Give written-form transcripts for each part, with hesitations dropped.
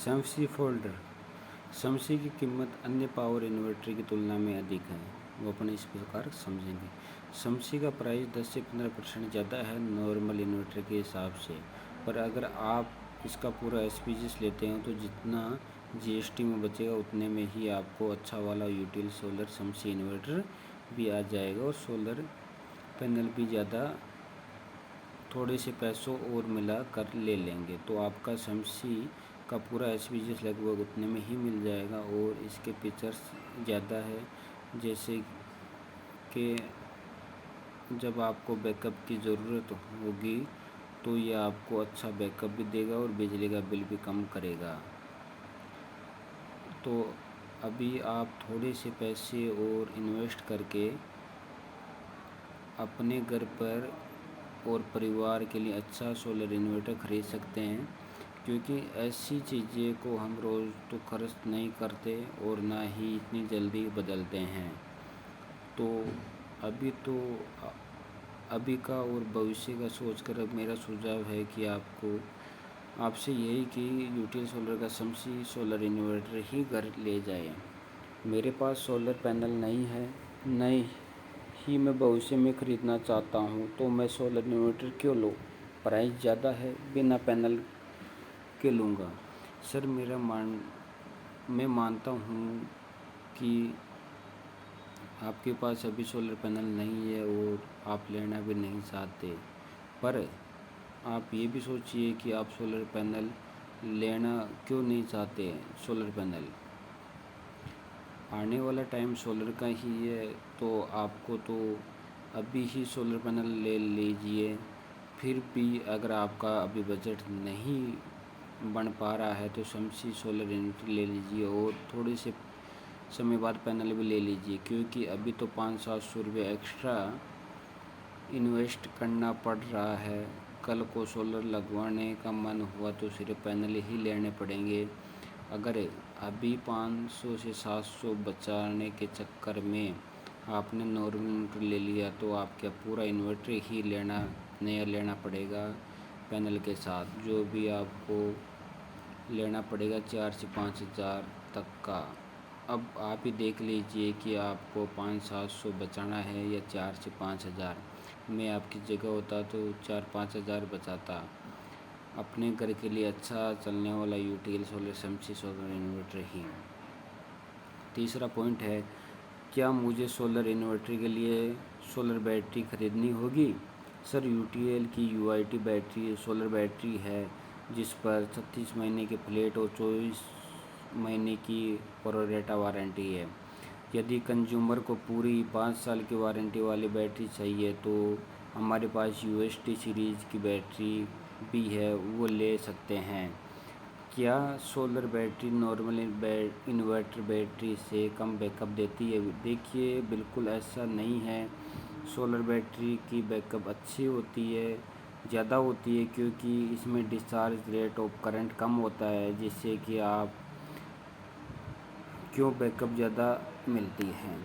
शमसी folder. शमसी की कीमत अन्य पावर इन्वर्टर की तुलना में अधिक है। वो अपन इस प्रकार समझेंगे। शमसी का प्राइस 10 से 15% ज़्यादा है नॉर्मल इन्वर्टर के हिसाब से, पर अगर आप इसका पूरा एसपीजीएस लेते हो तो जितना जीएसटी में बचेगा उतने में ही आपको अच्छा वाला यूटिल सोलर शमसी इन्वर्टर भी आ जाएगा और सोलर पैनल भी ज़्यादा थोड़े से पैसों और मिला कर ले लेंगे, तो आपका शमसी का पूरा एसपीजीएस लगभग उतने में ही मिल जाएगा। और इसके फीचर्स ज़्यादा है, जैसे कि जब आपको बैकअप की ज़रूरत होगी तो ये आपको अच्छा बैकअप भी देगा और बिजली का बिल भी कम करेगा। तो अभी आप थोड़े से पैसे और इन्वेस्ट करके अपने घर पर और परिवार के लिए अच्छा सोलर इन्वर्टर ख़रीद सकते हैं, क्योंकि ऐसी चीज़ें को हम रोज़ तो खर्च नहीं करते और ना ही इतनी जल्दी बदलते हैं। तो अभी का और भविष्य का सोचकर अब मेरा सुझाव है कि आपसे यही कि यूटिल सोलर का शमसी सोलर इन्वर्टर ही घर ले जाए। मेरे पास सोलर पैनल नहीं है, नहीं ही मैं भविष्य में ख़रीदना चाहता हूँ, तो मैं सोलर इन्वर्टर क्यों लूँ? प्राइस ज़्यादा है, बिना पैनल के लूँगा। सर मैं मानता हूँ कि आपके पास अभी सोलर पैनल नहीं है और आप लेना भी नहीं चाहते, पर आप ये भी सोचिए कि आप सोलर पैनल लेना क्यों नहीं चाहते। सोलर पैनल आने वाला टाइम सोलर का ही है, तो आपको तो अभी ही सोलर पैनल ले लीजिए। फिर भी अगर आपका अभी बजट नहीं बन पा रहा है तो शमसी सोलर इन्वर्टर ले लीजिए और थोड़े से समय बाद पैनल भी ले लीजिए, क्योंकि अभी तो 500-700 रुपये एक्स्ट्रा इन्वेस्ट करना पड़ रहा है। कल को सोलर लगवाने का मन हुआ तो सिर्फ पैनल ही लेने पड़ेंगे। अगर अभी 500 से 700 बचाने के चक्कर में आपने नॉर्मल इन्वर्टर ले लिया तो आपका पूरा इन्वर्टर ही नया लेना पड़ेगा पैनल के साथ, जो भी आपको लेना पड़ेगा 4 से 5 हज़ार तक का। अब आप ही देख लीजिए कि आपको 500-700 बचाना है या 4 से 5 हज़ार। मैं आपकी जगह होता तो 4-5 हज़ार बचाता अपने घर के लिए अच्छा चलने वाला यूटिल सोलर शमसी सोलर इन्वर्टर ही। तीसरा पॉइंट है, क्या मुझे सोलर इन्वर्टर के लिए सोलर बैटरी ख़रीदनी होगी? सर, यूटीएल की यूआईटी बैटरी सोलर बैटरी है जिस पर 36 महीने की फ्लैट और 24 महीने की प्रोरेटा वारंटी है। यदि कंज्यूमर को पूरी 5 साल की वारंटी वाली बैटरी चाहिए तो हमारे पास यूएसटी सीरीज़ की बैटरी भी है, वो ले सकते हैं। क्या solar battery normal inverter battery से कम बैकअप देती है? देखिए, बिल्कुल ऐसा नहीं है। सोलर बैटरी की बैकअप अच्छी होती है, ज़्यादा होती है, क्योंकि इसमें डिस्चार्ज रेट ऑफ करंट कम होता है, जिससे कि आप क्यों बैकअप ज़्यादा मिलती है।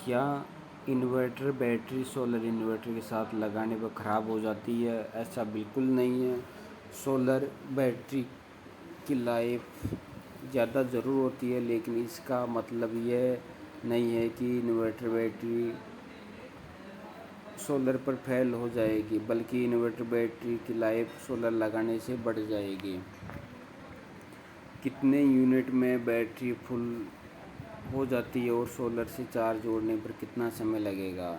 क्या इन्वर्टर बैटरी सोलर इन्वर्टर के साथ लगाने पर ख़राब हो जाती है? ऐसा बिल्कुल नहीं है। सोलर बैटरी की लाइफ ज़्यादा ज़रूर होती है, लेकिन इसका मतलब यह नहीं है कि इन्वर्टर बैटरी सोलर पर फेल हो जाएगी, बल्कि इन्वर्टर बैटरी की लाइफ सोलर लगाने से बढ़ जाएगी। कितने यूनिट में बैटरी फुल हो जाती है और सोलर से चार्ज होने पर कितना समय लगेगा?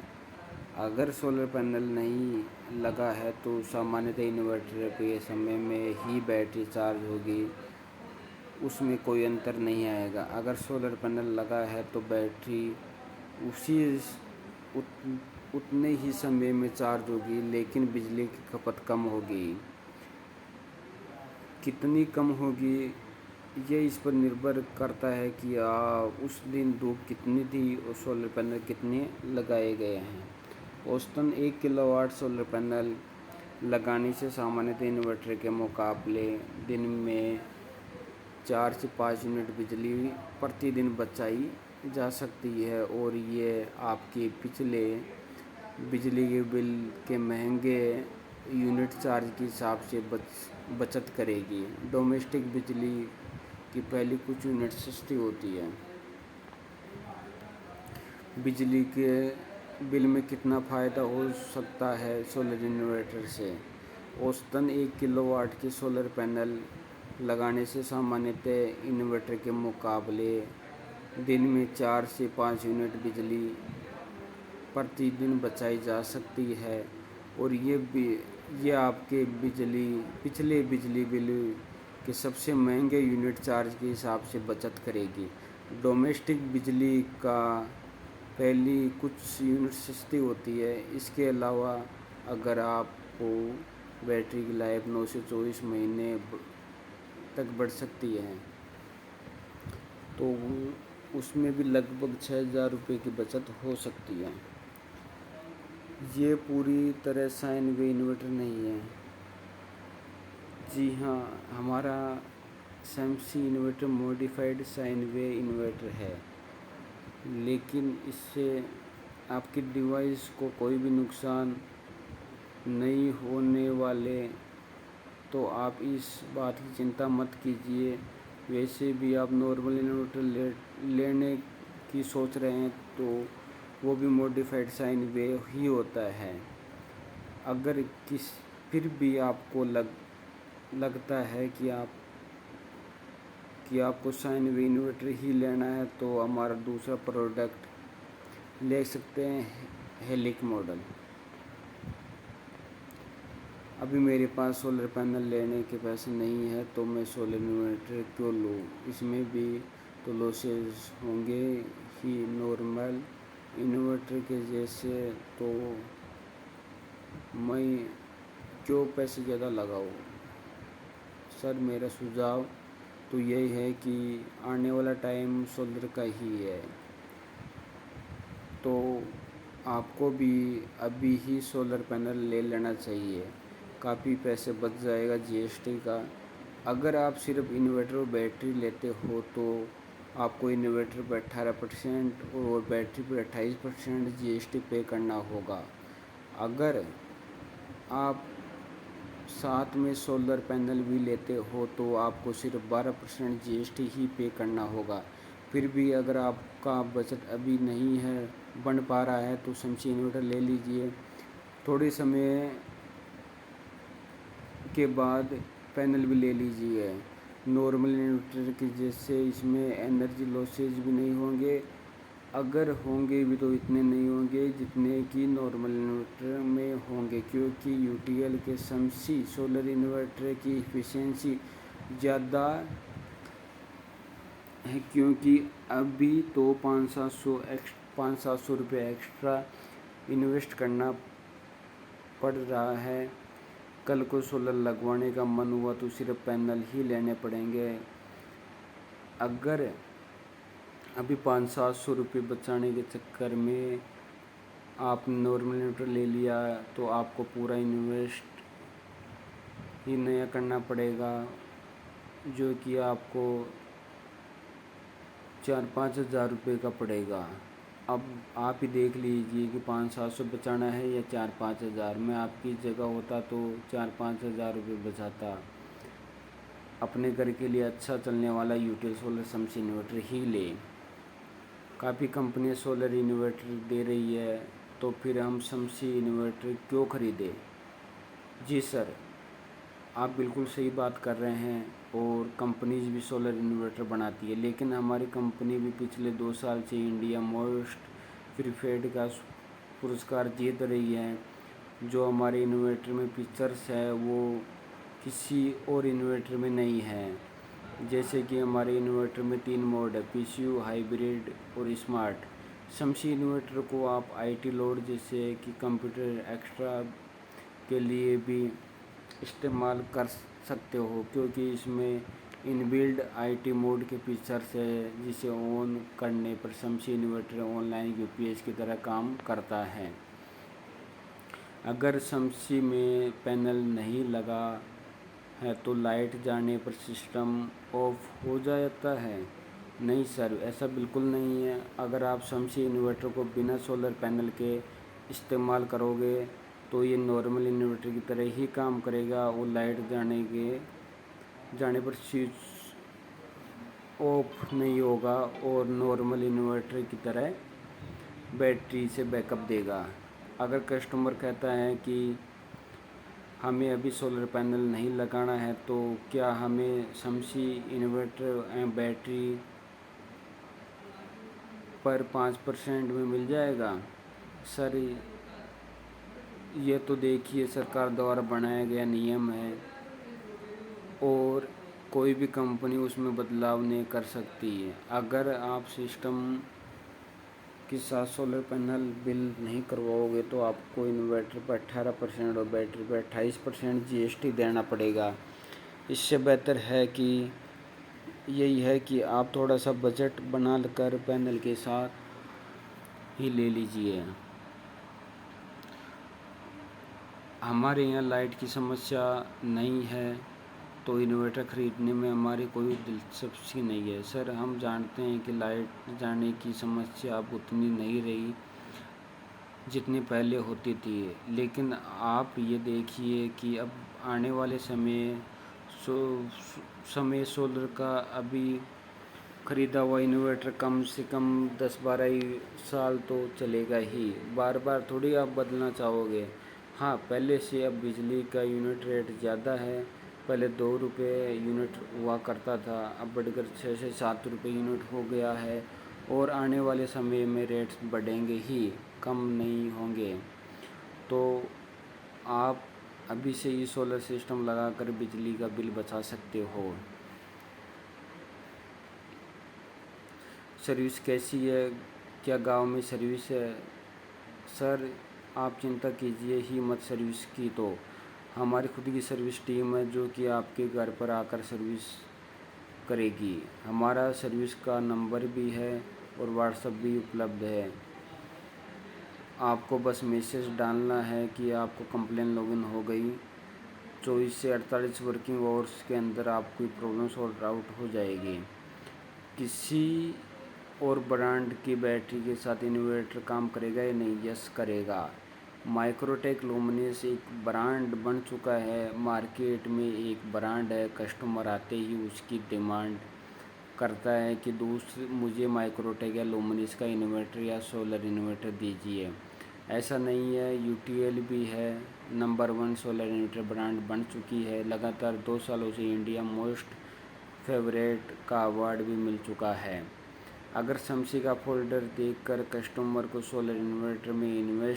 अगर सोलर पैनल नहीं लगा है तो सामान्यतः इन्वर्टर के समय में ही बैटरी चार्ज होगी, उसमें कोई अंतर नहीं आएगा। अगर सोलर पैनल लगा है तो बैटरी उतने ही समय में चार्ज होगी, लेकिन बिजली की खपत कम होगी। कितनी कम होगी ये इस पर निर्भर करता है कि उस दिन धूप कितनी थी और सोलर पैनल कितने लगाए गए हैं। औसतन 1 किलोवाट सोलर पैनल लगाने से सामान्यतः इन्वर्टर के मुकाबले दिन में 4 से 5 यूनिट बिजली प्रतिदिन बचाई जा सकती है, और ये आपके पिछले बिजली के बिल के महंगे यूनिट चार्ज के हिसाब से بچت کرے گی۔ ڈومیسٹک بجلی کی پہلی کچھ یونٹ سستی ہوتی ہے۔ بجلی کے بل میں کتنا فائدہ ہو سکتا ہے سولر انورٹر سے؟ اوسطاً 1 کلو واٹ کے سولر پینل لگانے سے سامانیہ انورٹر کے مقابلے دن میں 4 سے 5 یونٹ بجلی پرتی دن بچائی جا سکتی ہے، اور یہ آپ کے پچھلے بجلی بل کے سب سے مہنگے یونٹ چارج کے حساب سے بچت کرے گی۔ ڈومیسٹک بجلی کا پہلی کچھ یونٹ سستی ہوتی ہے۔ اس کے علاوہ اگر آپ کو بیٹری کی لائف 9 سے 24 مہینے تک بڑھ سکتی ہے تو اس میں بھی لگ بھگ 6,000 روپے کی بچت ہو سکتی ہے۔ یہ پوری طرح سائن وے انورٹر نہیں ہے۔ جی ہاں، ہمارا شمسی انورٹر موڈیفائڈ سائن وے انورٹر ہے، لیکن اس سے آپ کی ڈیوائس کو کوئی بھی نقصان نہیں ہونے والے، تو آپ اس بات کی چنتا مت کیجیے۔ ویسے بھی آپ نارمل انورٹر لینے کی سوچ رہے ہیں تو وہ بھی موڈیفائڈ سائن وے ہی ہوتا ہے۔ اگر پھر بھی آپ کو لگتا ہے کہ آپ کو سائن وے انورٹر ہی لینا ہے تو ہمارا دوسرا پروڈکٹ لے سکتے ہیں، ہیلک ماڈل۔ ابھی میرے پاس سولر پینل لینے کے پیسے نہیں ہیں تو میں سولر انورٹر کیوں لوں؟ اس میں بھی تو لاسز ہوں گے ہی نارمل انورٹر کے جیسے، تو میں کیوں پیسے زیادہ لگاؤں؟ سر، میرا سجھاؤ تو یہی ہے کہ آنے والا ٹائم سولر کا ہی ہے، تو آپ کو بھی ابھی ہی سولر پینل لے لینا چاہیے۔ کافی پیسے بچ جائے گا جی ایس ٹی کا۔ اگر آپ صرف انورٹر اور بیٹری لیتے ہو تو آپ کو انورٹر پر 18% اور بیٹری پر 28% جی ایس ٹی پے کرنا ہوگا۔ اگر آپ ساتھ میں سولر پینل بھی لیتے ہو تو آپ کو صرف 12% جی ایس ٹی ہی پے کرنا ہوگا۔ پھر بھی اگر آپ کا بجٹ ابھی نہیں بن پا رہا ہے تو شمسی انورٹر لے لیجئے۔ تھوڑے سمے کے بعد پینل بھی لے لیجئے۔ نارمل انورٹر کے جیسے اس میں انرجی لاسز بھی نہیں ہوں گے، اگر ہوں گے بھی تو اتنے نہیں ہوں گے جتنے کہ نارمل انورٹر میں ہوں گے، کیونکہ یو ٹی ایل کے شمسی سولر انورٹر کی ایفیشنسی زیادہ ہے، کیونکہ ابھی تو 500-700 روپے ایکسٹرا انویسٹ کرنا پڑ رہا ہے۔ کل کو سولر لگوانے کا من ہوا تو صرف پینل ہی لینے پڑیں گے۔ اگر ابھی 500-700 روپے بچانے کے چکر میں آپ نے نارمل انورٹر لے لیا تو آپ کو پورا انویسٹ ہی نیا کرنا پڑے گا، جو کہ آپ کو 4-5 ہزار روپے کا پڑے گا۔ اب آپ ہی دیکھ لیجئے کہ 500-700 بچانا ہے یا 4-5 ہزار۔ میں آپ کی جگہ ہوتا تو 4-5 ہزار روپے بچاتا۔ اپنے گھر کے لیے اچھا چلنے والا یو ٹی ایل سولر شمسی انورٹر ہی لیں۔ کافی کمپنیاں سولر انورٹر دے رہی ہے، تو پھر ہم شمسی انورٹر کیوں خریدیں؟ جی سر، آپ بالکل صحیح بات کر رہے ہیں، اور کمپنیز بھی سولر انورٹر بناتی ہے، لیکن ہماری کمپنی بھی پچھلے 2 سال سے انڈیا موسٹ پریفیرڈ کا پرسکار جیت رہی ہے۔ جو ہمارے انورٹر میں فیچرز ہے وہ کسی اور انورٹر میں نہیں ہے، جیسے کہ ہمارے انورٹر میں 3 موڈ ہے: پی سی یو، ہائبریڈ اور اسمارٹ۔ شمسی انورٹر کو آپ آئی ٹی لوڈ جیسے کہ کمپیوٹر ایکسٹرا کے لیے بھی استعمال کر سکتے ہو، کیونکہ اس میں ان بلڈ آئی ٹی موڈ کے فیچرز ہے، جسے آن کرنے پر شمسی inverter on line U P S کی طرح کام کرتا ہے۔ اگر شمسی میں پینل نہیں لگا ہے تو لائٹ جانے پر سسٹم آف ہو جاتا ہے؟ نہیں سر، ایسا بالکل نہیں ہے۔ اگر آپ شمسی انورٹر کو بنا سولر پینل کے استعمال کرو گے तो ये नॉर्मल इन्वर्टर की तरह ही काम करेगा। वो लाइट जाने पर स्विच ऑफ नहीं होगा और नॉर्मल इन्वर्टर की तरह बैटरी से बैकअप देगा। अगर कस्टमर कहता है कि हमें अभी सोलर पैनल नहीं लगाना है, तो क्या हमें शमसी इन्वर्टर बैटरी पर 5% में मिल जाएगा? सर, ये तो देखिए सरकार द्वारा बनाया गया नियम है और कोई भी कंपनी उसमें बदलाव नहीं कर सकती है। अगर आप सिस्टम के साथ सोलर पैनल बिल नहीं करवाओगे तो आपको इन्वर्टर पर 18% और बैटरी पर 28% GST देना पड़ेगा। इससे बेहतर है कि यही है कि आप थोड़ा सा बजट बना कर पैनल के साथ ही ले लीजिए। हमारे यहाँ लाइट की समस्या नहीं है, तो इन्वर्टर ख़रीदने में हमारी कोई दिलचस्पी नहीं है। सर, हम जानते हैं कि लाइट जाने की समस्या अब उतनी नहीं रही जितनी पहले होती थी, लेकिन आप ये देखिए कि अब आने वाले समय सोलर का अभी ख़रीदा हुआ इन्वर्टर कम से कम 10-12 साल तो चलेगा ही। बार बार थोड़ी आप बदलना चाहोगे। हाँ, पहले से अब बिजली का यूनिट रेट ज़्यादा है। पहले 2 रुपये यूनिट हुआ करता था, अब बढ़कर 6 से 7 रुपये यूनिट हो गया है और आने वाले समय में रेट्स बढ़ेंगे ही, कम नहीं होंगे। तो आप अभी से ही सोलर सिस्टम लगाकर बिजली का बिल बचा सकते हो। सर्विस कैसी है? क्या गांव में सर्विस है? सर, आप चिंता कीजिए ही मत सर्विस की। तो हमारी खुद की सर्विस टीम है जो कि आपके घर पर आकर सर्विस करेगी। हमारा सर्विस का नंबर भी है और व्हाट्सएप भी उपलब्ध है। आपको बस मैसेज डालना है कि आपको कंप्लेन लॉगिन हो गई। 24 से 48 वर्किंग आवर्स के अंदर आपकी प्रॉब्लम सॉल्व आउट हो जाएगी। किसी और ब्रांड की बैटरी के साथ इन्वर्टर काम करेगा या नहीं? यस, करेगा। माइक्रोटेक लुमिनस एक ब्रांड बन चुका है, मार्केट में एक ब्रांड है। कस्टमर आते ही उसकी डिमांड करता है कि मुझे माइक्रोटेक या लुमिनस का इन्वर्टर या सोलर इन्वर्टर दीजिए। ऐसा नहीं है, UTL भी है, नंबर 1 सोलर इन्वर्टर ब्रांड बन चुकी है। लगातार 2 सालों से इंडिया मोस्ट फेवरेट का अवार्ड भी मिल चुका है। अगर शमसी का फोल्डर देखकर कस्टमर को सोलर इन्वर्टर में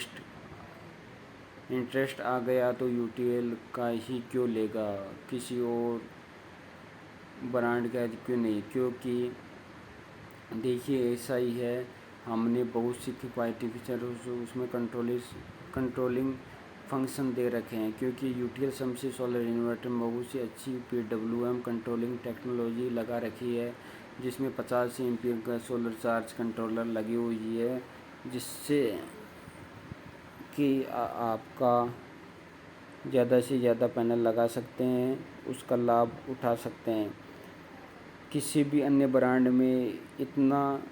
इंटरेस्ट आ गया तो UTL का ही क्यों लेगा, किसी और ब्रांड का क्यों नहीं? क्योंकि देखिए ऐसा ही है, हमने बहुत सी किफ़ायती फीचर उसमें कंट्रोलिंग फंक्शन दे रखे हैं। क्योंकि UTL शमसी सोलर इन्वर्टर में बहुत सी अच्छी PWM कंट्रोलिंग टेक्नोलॉजी लगा रखी है, जिसमें 50 एम्पीयर का सोलर चार्ज कंट्रोलर लगी हुई है, जिससे कि आपका ज़्यादा से ज़्यादा पैनल लगा सकते हैं, उसका लाभ उठा सकते हैं। किसी भी अन्य ब्रांड में इतना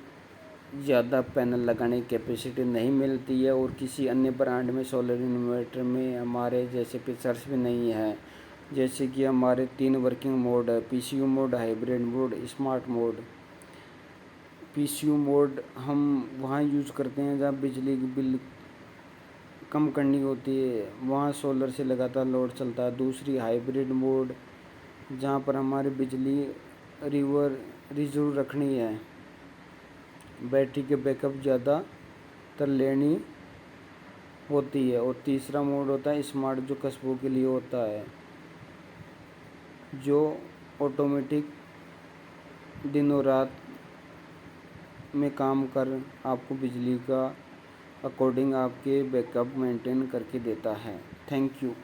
ज़्यादा पैनल लगाने की कैपेसिटी नहीं मिलती है और किसी अन्य ब्रांड में सोलर इन्वर्टर में हमारे जैसे फीचर्स भी नहीं है। जैसे कि हमारे 3 वर्किंग मोड है, PCU mode, hybrid mode, smart mode. PCU mode हम वहाँ यूज़ करते हैं जहाँ बिजली की बिल कम करनी होती है, वहाँ सोलर से लगातार लोड चलता है। दूसरी हाइब्रिड मोड, जहाँ पर हमारी बिजली रिजर्व रखनी है, बैटरी के बैकअप ज़्यादातर लेनी होती है। और तीसरा मोड होता है स्मार्ट, जो कस्बों के लिए होता है, जो ऑटोमेटिक दिनों रात में काम कर आपको बिजली का अकॉर्डिंग आपके बैकअप मेंटेन करके देता है। Thank you.